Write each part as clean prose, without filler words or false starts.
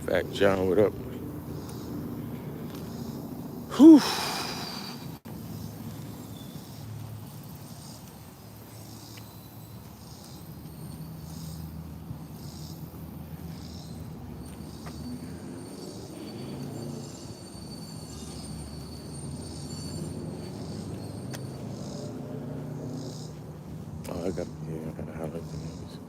Fat John, what up? Whew. Oh, I gotta highlight the niggas.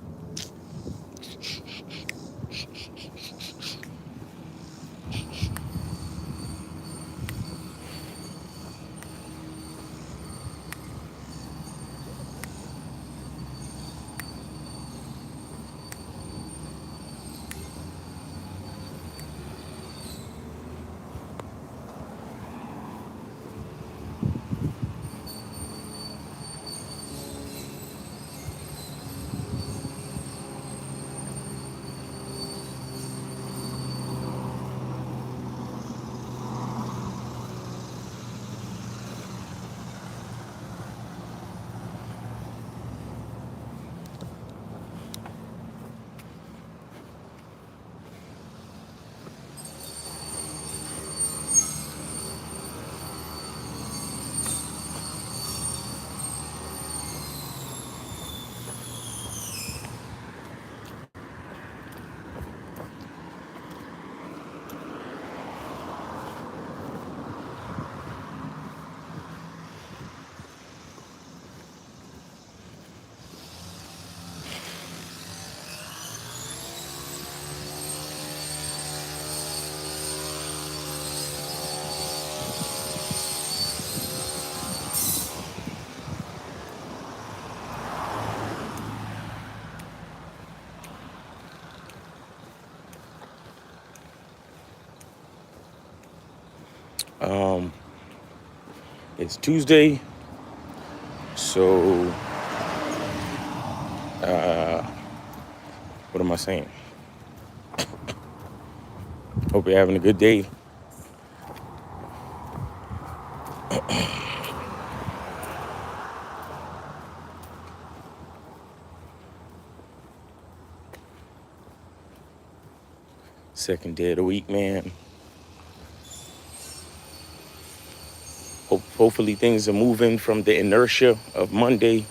Um, it's Tuesday, so what am I saying? Hope you're having a good day. Second day of the week, man. Hopefully things are moving from the inertia of Monday.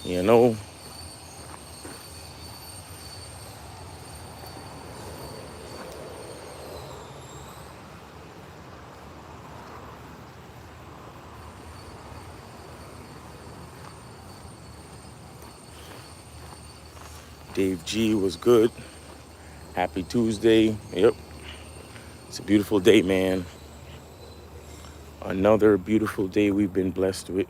You know, Dave G was good. Happy Tuesday. Yep, it's a beautiful day, man. Another beautiful day we've been blessed with.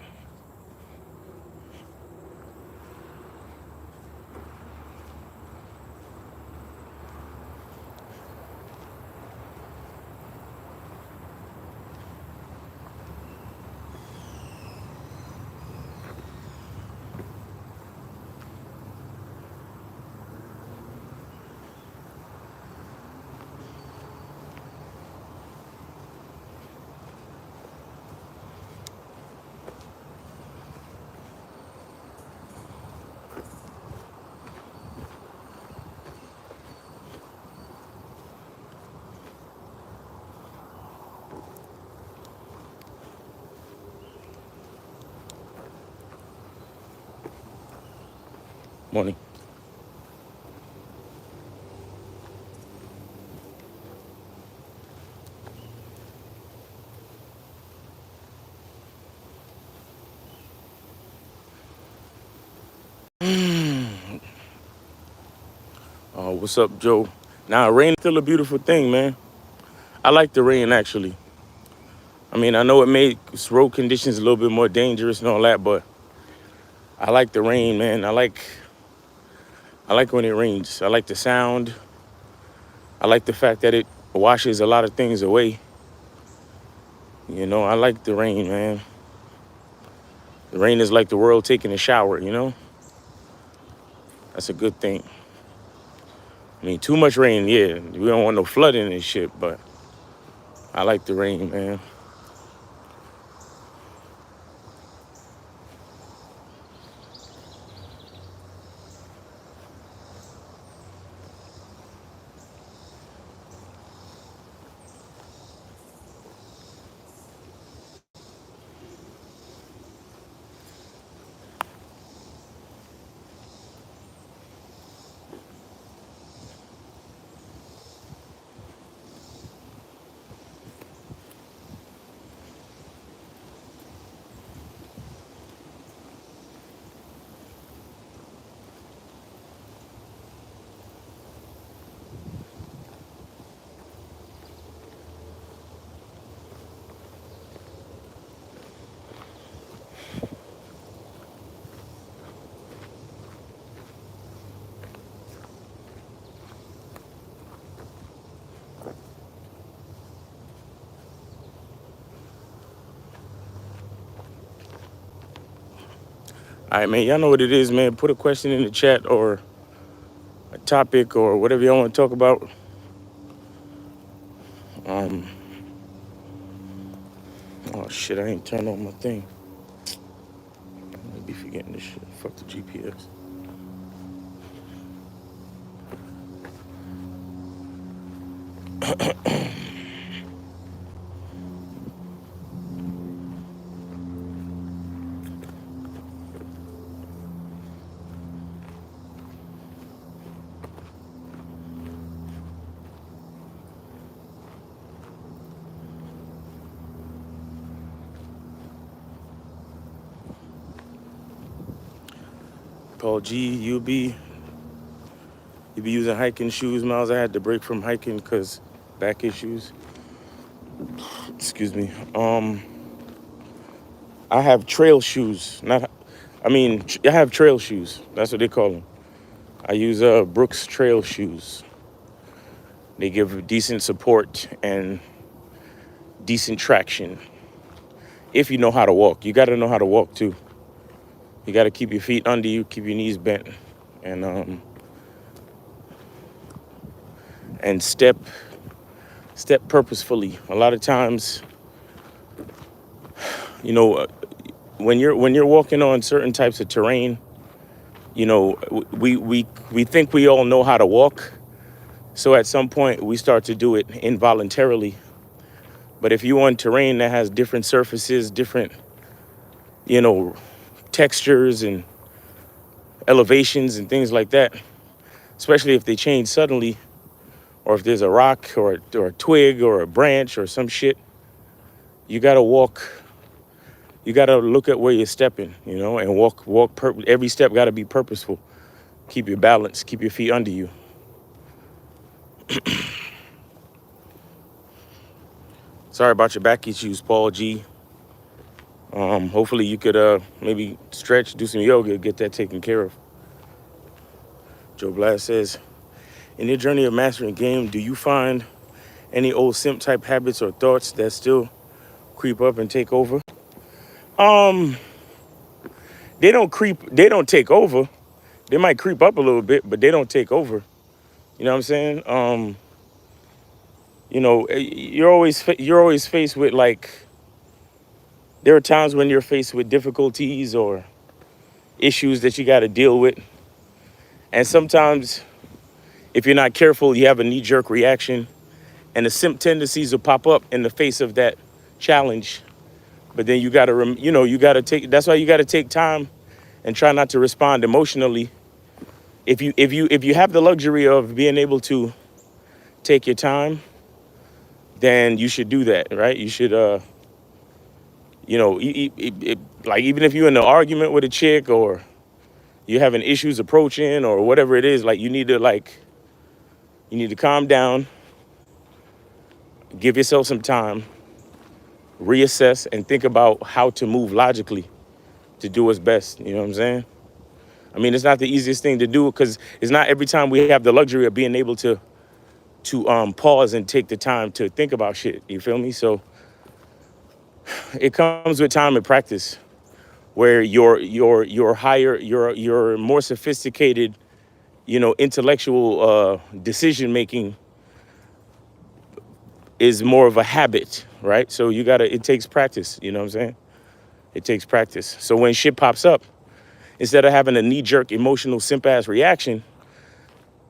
Morning. What's up, Joe? Now, rain is still a beautiful thing, man. I like the rain, actually. I mean, I know it makes road conditions a little bit more dangerous and all that, but I like the rain, man. I like when it rains. I like the sound. I like the fact that it washes a lot of things away. You know, I like the rain, man. The rain is like the world taking a shower, you know? That's a good thing. I mean, too much rain, yeah. We don't want no flooding and shit, but I like the rain, man. All right, man. Y'all know what it is, man. Put a question in the chat or a topic or whatever y'all want to talk about. Oh shit, I ain't turned on my thing. I be forgetting this shit. Fuck the GPS. Paul G, you be using hiking shoes, Miles. I had to break from hiking because back issues. Excuse me. I have trail shoes. I have trail shoes. That's what they call them. I use Brooks trail shoes. They give decent support and decent traction. If you know how to walk, you got to know how to walk too. You got to keep your feet under you, keep your knees bent, and step purposefully. A lot of times, you know, when you're walking on certain types of terrain, you know, we think we all know how to walk. So at some point we start to do it involuntarily. But if you're on terrain that has different surfaces, different, you know, textures and elevations and things like that, especially if they change suddenly, or if there's a rock or a twig or a branch or some shit, you gotta walk. You gotta look at where you're stepping, you know, and walk. Every step gotta be purposeful. Keep your balance. Keep your feet under you. Sorry about your back issues, Paul G. Hopefully you could maybe stretch, do some yoga, get that taken care of. Joe Blast says, in your journey of mastering game, do you find any old simp type habits or thoughts that still creep up and take over? They don't take over. They might creep up a little bit, but they don't take over. You know what I'm saying? You know, you're always faced with, like, there are times when you're faced with difficulties or issues that you got to deal with. And sometimes, if you're not careful, you have a knee-jerk reaction, and the simp tendencies will pop up in the face of that challenge. But then you got to that's why you got to take time and try not to respond emotionally. If you have the luxury of being able to take your time, then you should do that, right? You should, you know, like, even if you're in an argument with a chick or you're having issues approaching or whatever it is, like, you need to calm down, give yourself some time, reassess, and think about how to move logically to do what's best. You know what I'm saying? I mean, it's not the easiest thing to do because it's not every time we have the luxury of being able to pause and take the time to think about shit. You feel me? So it comes with time and practice, where your more sophisticated, you know, intellectual decision making is more of a habit, right? So it takes practice. You know what I'm saying? It takes practice. So when shit pops up, instead of having a knee-jerk emotional simp-ass reaction,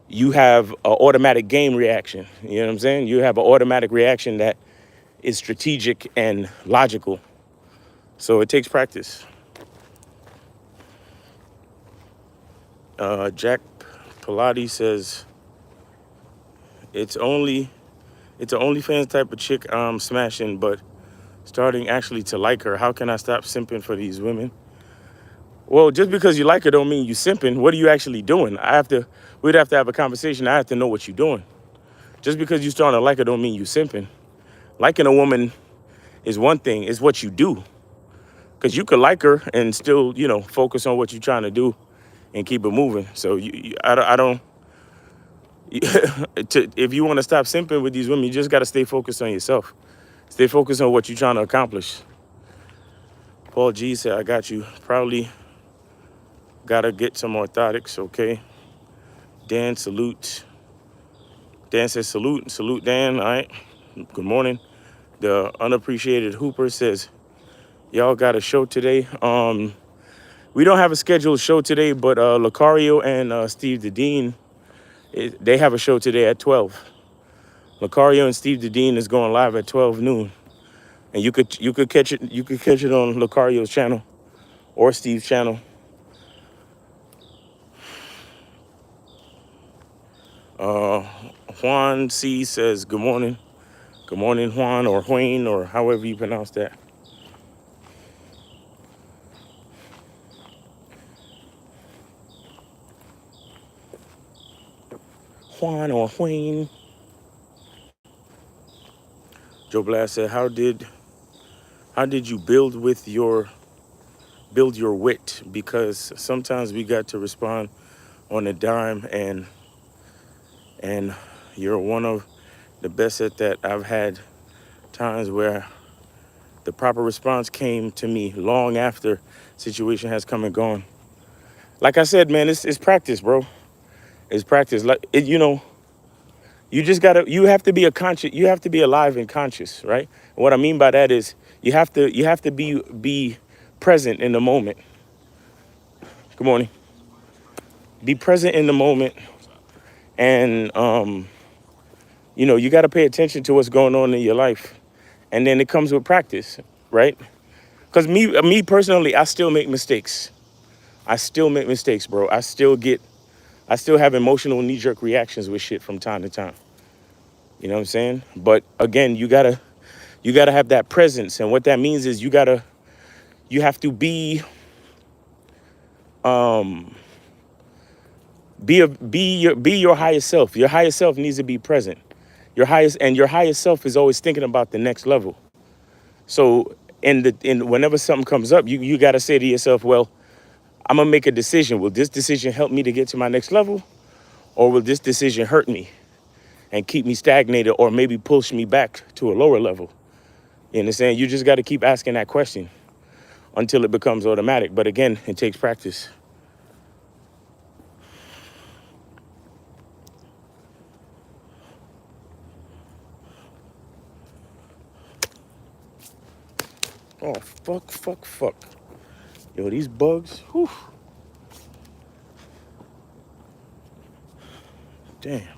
you have an automatic game reaction. You know what I'm saying? You have an automatic reaction that is strategic and logical. So it takes practice. Jack Pilati says, it's an OnlyFans type of chick I'm smashing, but starting actually to like her. How can I stop simping for these women? Well, just because you like her don't mean you simping. What are you actually doing? We'd have to have a conversation. I have to know what you're doing. Just because you starting to like her don't mean you simping. Liking a woman is one thing. It's what you do. Because you could like her and still, you know, focus on what you're trying to do and keep it moving. So I don't. If you want to stop simping with these women, you just got to stay focused on yourself. Stay focused on what you're trying to accomplish. Paul G said, I got you. Probably Gotta get some orthotics, okay? Dan, salute. Dan says salute. Salute, Dan. All right. Good morning. The unappreciated Hooper says, y'all got a show today. We don't have a scheduled show today, but Lucario and Steve Dedeen, they have a show today at 12. Lucario and Steve Dedeen is going live at 12 noon. And you could catch it on Lucario's channel or Steve's channel. Juan C says good morning. Good morning, Juan or Huane or however you pronounce that. Juan or Huane. Joe Blast said, how did you build your wit? Because sometimes we got to respond on a dime, and you're one of the best at that. I've had times where the proper response came to me long after situation has come and gone. Like I said, man, it's practice, bro. It's practice. Like you have to be alive and conscious, right? And what I mean by that is you have to be present in the moment. Good morning. Be present in the moment, and you got to pay attention to what's going on in your life, and then it comes with practice, right? Because me personally, I still make mistakes. Bro. I still have emotional knee-jerk reactions with shit from time to time. You know what I'm saying? But again, you gotta have that presence, and what that means is you have to be your highest self. Your highest self needs to be present. Your highest self is always thinking about the next level. So whenever something comes up, you gotta say to yourself, well, I'm gonna make a decision. Will this decision help me to get to my next level, or will this decision hurt me and keep me stagnated, or maybe push me back to a lower level? You understand? You just got to keep asking that question until it becomes automatic. But again, it takes practice. Oh, fuck. Yo, these bugs, whew. Damn.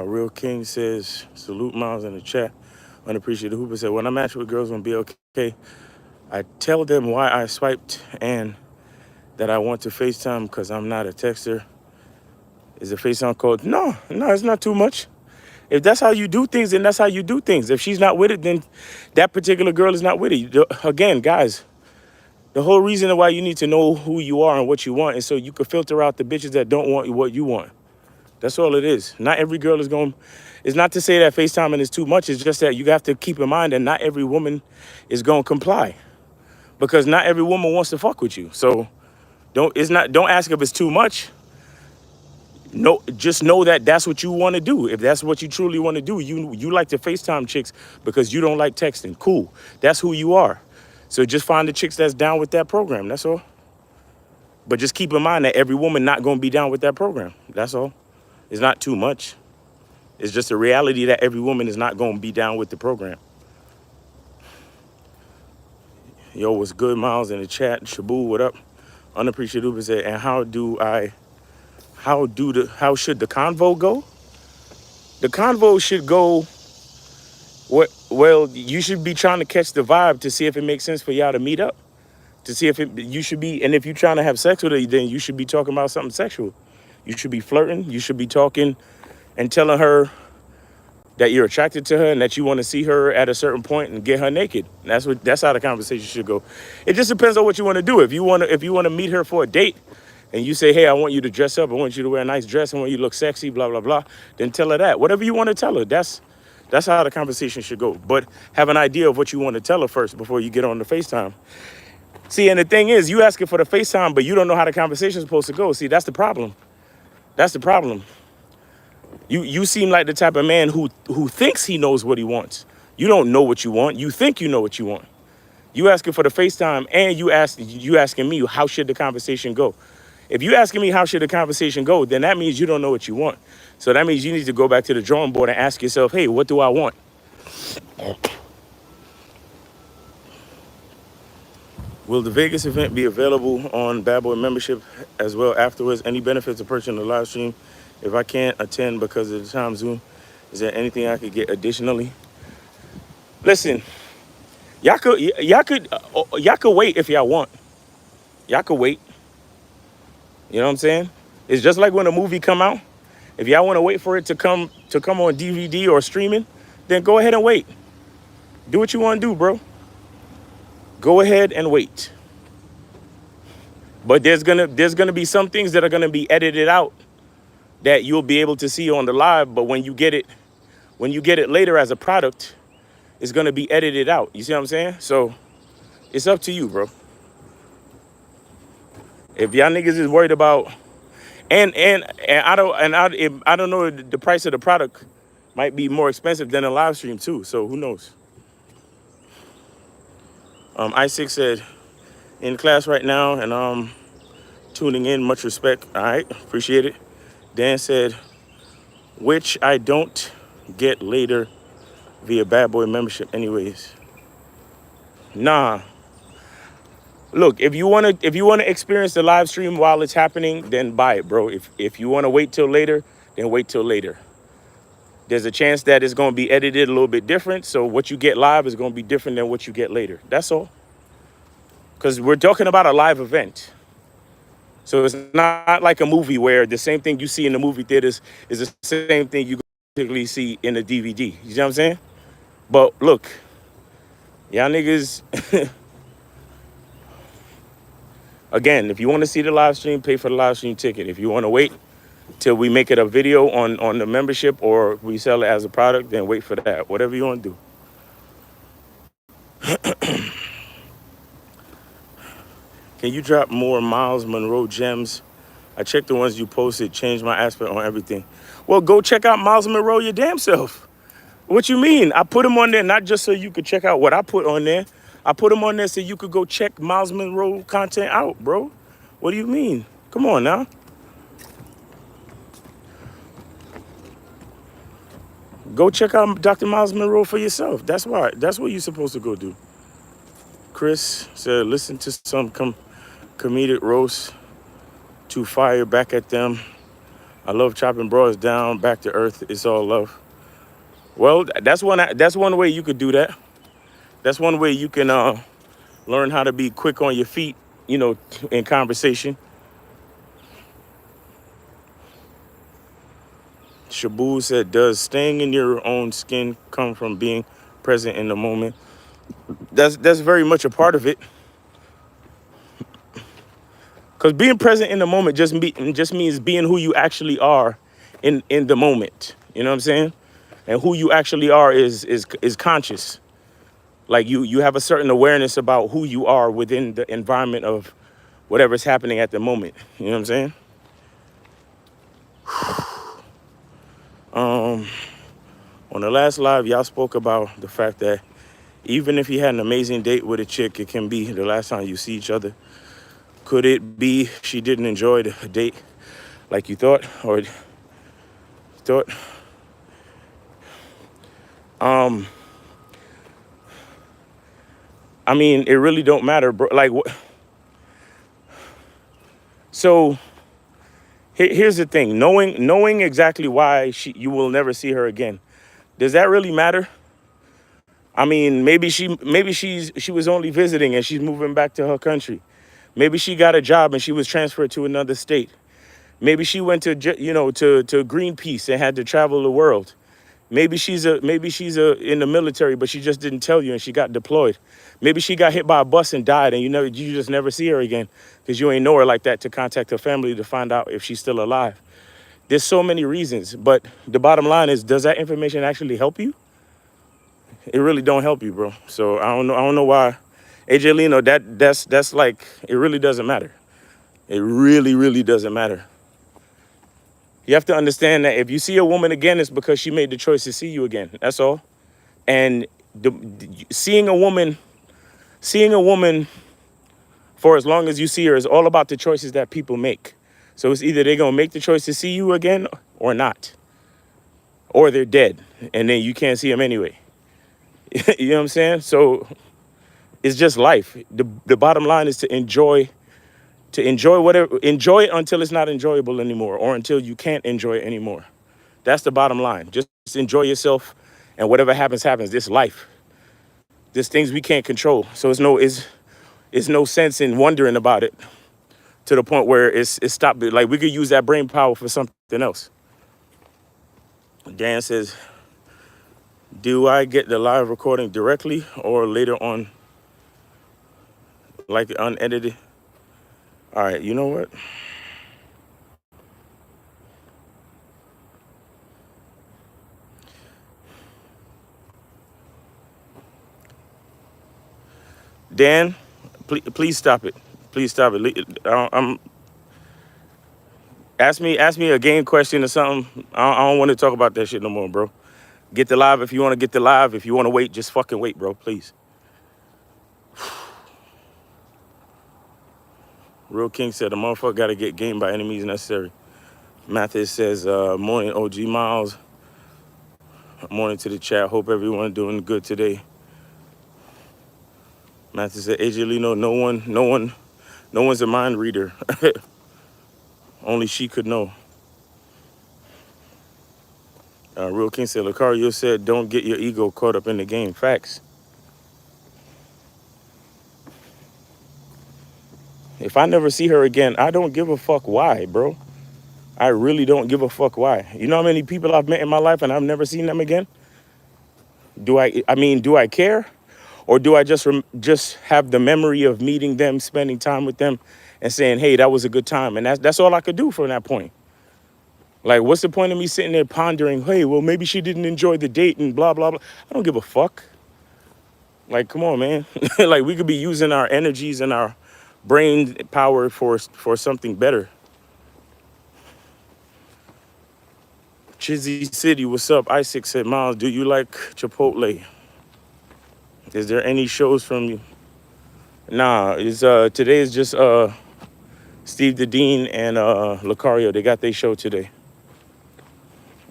Real King says, salute Miles in the chat. Unappreciated Hooper said, when I match with girls on BLK, I tell them why I swiped and that I want to FaceTime because I'm not a texter. Is a FaceTime code? No, it's not too much. If that's how you do things, then that's how you do things. If she's not with it, then that particular girl is not with it. Again, guys, the whole reason why you need to know who you are and what you want is so you can filter out the bitches that don't want what you want. That's all it is. Not every girl is going. It's not to say that FaceTiming is too much. It's just that you have to keep in mind that not every woman is going to comply, because not every woman wants to fuck with you. So don't ask if it's too much. No, just know that that's what you want to do. If that's what you truly want to do, you like to FaceTime chicks because you don't like texting. Cool. That's who you are. So just find the chicks that's down with that program. That's all. But just keep in mind that every woman not going to be down with that program. That's all. It's not too much. It's just a reality that every woman is not going to be down with the program. Yo, what's good, Miles in the chat? Shabu, what up? Unappreciated Uber said, and how should the convo go? The convo should go, well, you should be trying to catch the vibe to see if it makes sense for y'all to meet up. To see if you should be, and if you're trying to have sex with her, then you should be talking about something sexual. You should be flirting. You should be talking and telling her that you're attracted to her and that you want to see her at a certain point and get her naked. That's how the conversation should go. It just depends on what you want to do. If you want to meet her for a date and you say, hey, I want you to dress up, I want you to wear a nice dress, I want you to look sexy, blah, blah, blah, then tell her that. Whatever you want to tell her, that's how the conversation should go. But have an idea of what you want to tell her first before you get on the FaceTime. See, and the thing is, you asking for the FaceTime, but you don't know how the conversation is supposed to go. See, that's the problem. That's the problem. You seem like the type of man who thinks he knows what he wants. You don't know what you want. You think you know what you want. You asking for the FaceTime, and you asking me how should the conversation go. If you asking me how should the conversation go, then that means you don't know what you want. So that means you need to go back to the drawing board and ask yourself, hey, what do I want? Will the Vegas event be available on Bad Boy membership as well afterwards? Any benefits of purchasing the live stream? If I can't attend because of the time zone, is there anything I could get additionally? Listen, y'all could wait if y'all want. Y'all could wait. You know what I'm saying? It's just like when a movie come out. If y'all want to wait for it to come on DVD or streaming, then go ahead and wait. Do what you want to do, bro. Go ahead and wait. But there's gonna be some things that are gonna be edited out that you'll be able to see on the live. But when you get it later as a product, it's gonna be edited out. You see what I'm saying? So it's up to you, bro. If y'all niggas is worried about and I don't know, the price of the product might be more expensive than a live stream too. So who knows? I6 said in class right now and tuning in. Much respect. All right, appreciate it. Dan said, which I don't get later via Bad Boy membership anyways. Nah. Look, if you wanna experience the live stream while it's happening, then buy it, bro. If you wanna wait till later, then wait till later. There's a chance that it's gonna be edited a little bit different, so what you get live is gonna be different than what you get later. That's all. Because we're talking about a live event. So it's not like a movie where the same thing you see in the movie theaters is the same thing you typically see in the DVD. You know what I'm saying? But look, y'all niggas, again, if you want to see the live stream, pay for the live stream ticket. If you want to wait till we make it a video on the membership or we sell it as a product, then wait for that. Whatever you want to do. Can you drop more Miles Monroe gems? I checked the ones you posted, changed my aspect on everything. Well, go check out Miles Monroe your damn self. What you mean? I put them on there not just so you could check out what I put on there. I put them on there so you could go check Miles Monroe content out, bro. What do you mean? Come on now. Go check out Dr. Miles Monroe for yourself. That's what you're supposed to go do. Chris said, listen to some comedic roast to fire back at them. I love chopping broads down, back to earth. It's all love. Well, that's one way you could do that. That's one way you can learn how to be quick on your feet, you know, in conversation. Shabu said, does staying in your own skin come from being present in the moment? That's very much a part of it. Because being present in the moment just means being who you actually are in the moment. You know what I'm saying? And who you actually are is conscious. Like you have a certain awareness about who you are within the environment of whatever's happening at the moment. You know what I'm saying? On the last live, y'all spoke about the fact that even if you had an amazing date with a chick, it can be the last time you see each other. Could it be she didn't enjoy the date like you thought, or thought? I mean, it really don't matter, bro. Like, what? So here's the thing: knowing exactly why you will never see her again, does that really matter? I mean, maybe she was only visiting and she's moving back to her country. Maybe she got a job and she was transferred to another state. Maybe she went to Greenpeace and had to travel the world. Maybe she's in the military, but she just didn't tell you and she got deployed. Maybe she got hit by a bus and died and you just never see her again because you ain't know her like that to contact her family to find out if she's still alive. There's so many reasons, but the bottom line is, does that information actually help you? It really don't help you, bro. So I don't know why AJ Leno, that's like, it really doesn't matter. It really, really doesn't matter. You have to understand that if you see a woman again, it's because she made the choice to see you again. That's all. And seeing a woman for as long as you see her is all about the choices that people make. So it's either they're gonna make the choice to see you again or not, or they're dead, and then you can't see them anyway. You know what I'm saying? So it's just life. The bottom line is to enjoy whatever, enjoy it until it's not enjoyable anymore, or until you can't enjoy it anymore. That's the bottom line. Just enjoy yourself, and whatever happens, happens. This life. There's things we can't control. So it's no sense in wondering about it to the point where it's stopped. Like, we could use that brain power for something else. Dan says, do I get the live recording directly or later on, like unedited? All right, you know what? Dan, please stop it. Please stop it. Ask me a game question or something. I don't want to talk about that shit no more, bro. Get the live if you want to get the live. If you want to wait, just fucking wait, bro, please. Real King said, a motherfucker got to get game by any means necessary. Mathis says, morning, OG Miles. Morning to the chat. Hope everyone doing good today. Mathis said, AJ Leno, no one's a mind reader. Only she could know. Real King said, Lucario said, don't get your ego caught up in the game. Facts. If I never see her again, I don't give a fuck why, bro. I really don't give a fuck why. You know how many people I've met in my life and I've never seen them again? Do I care? Or do I just have the memory of meeting them, spending time with them, and saying, hey, that was a good time? And that's all I could do from that point. Like, what's the point of me sitting there pondering, hey, well, maybe she didn't enjoy the date and blah, blah, blah. I don't give a fuck. Like, come on, man. Like, we could be using our energies and our brain power for something better. Chizzy City, what's up? Isaac said, Miles, do you like Chipotle? Is there any shows from you? Nah, today is just Steve the Dean and Lucario. They got their show today.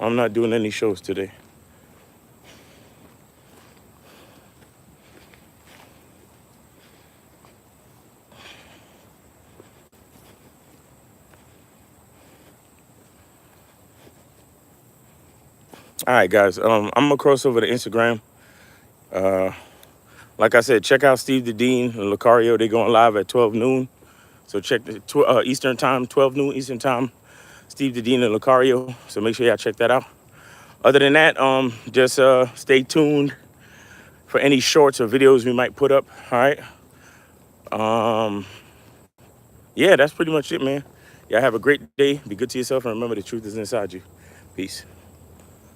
I'm not doing any shows today. All right, guys. I'm gonna cross over to Instagram. Like I said, check out Steve the Dean and Lucario. They're going live at 12 noon. So check the Eastern time, 12 noon Eastern time. Steve the Dean and Lucario. So make sure y'all check that out. Other than that, just stay tuned for any shorts or videos we might put up. All right. Yeah, that's pretty much it, man. Y'all have a great day. Be good to yourself, and remember, the truth is inside you. Peace.